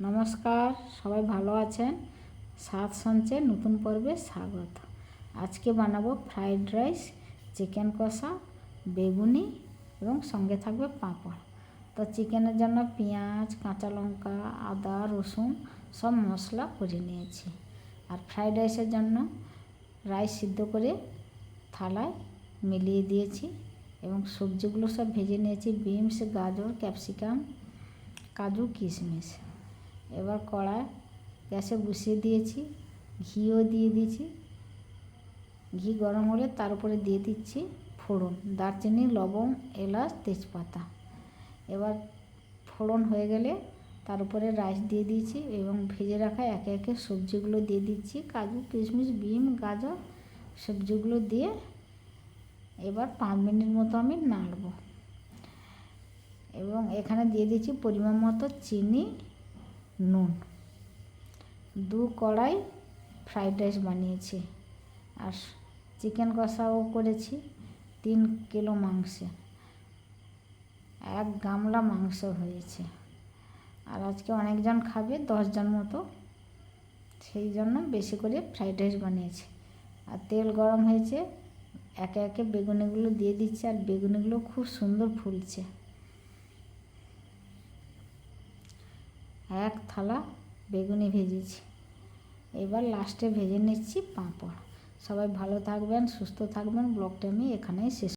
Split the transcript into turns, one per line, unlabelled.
নমস্কার, সবাই ভালো আছেন? স্বাদ সঞ্চয়ের নতুন পর্বে স্বাগত। আজকে বানাবো ফ্রাইড রাইস, চিকেন কষা, বেগুনি এবং সঙ্গে থাকবে পাঁপড়। তো চিকেনের জন্য পেঁয়াজ, কাঁচা লঙ্কা, আদা, রসুন সব মশলা করে নিয়েছি। আর ফ্রাইড রাইসের জন্য রাইস সিদ্ধ করে থালায় মিলিয়ে দিয়েছি এবং সবজিগুলো সব ভেজে নিয়েছি। বিনস, গাজর, ক্যাপসিকাম, কাজু, কিশমিশ। এবার কড়াই গ্যাসে বসিয়ে দিয়েছি, ঘিও দিয়ে দিয়েছি। ঘি গরম হলে তার উপরে দিয়ে দিচ্ছি ফোড়ন, দারচিনি, লবঙ্গ, এলাচ, তেজপাতা। এবার ফোড়ন হয়ে গেলে তার উপরে রাইস দিয়ে দিয়েছি এবং ভেজে রাখা একে একে সবজিগুলো দিয়ে দিচ্ছি। কাজু, কিশমিশ, বিন, গাজর সবজিগুলো দিয়ে এবার 5 মিনিট মতো আমি নাড়ব এবং এখানে দিয়ে দিচ্ছি পরিমাণ মতো চিনি, নুন। 2 কড়াই ফ্রাইড রাইস বানিয়েছি আর চিকেন কষাও করেছি। 3 কিলো মাংসে 1 গামলা মাংস হয়েছে। আর আজকে অনেকজন খাবে, 10 জন মতো, সেই জন্য বেশি করে ফ্রাইড রাইস বানিয়েছি। আর তেল গরম হয়েছে, একে একে বেগুনিগুলো দিয়ে দিচ্ছি আর বেগুনিগুলো খুব সুন্দর ফুলছে। 1 থালা বেগুনি ভেজেছি। এবার লাস্টে ভেজে নিচ্ছি পাঁপড়। সবাই ভালো থাকবেন, সুস্থ থাকবেন। ব্লগটা আমি এখানেই শেষ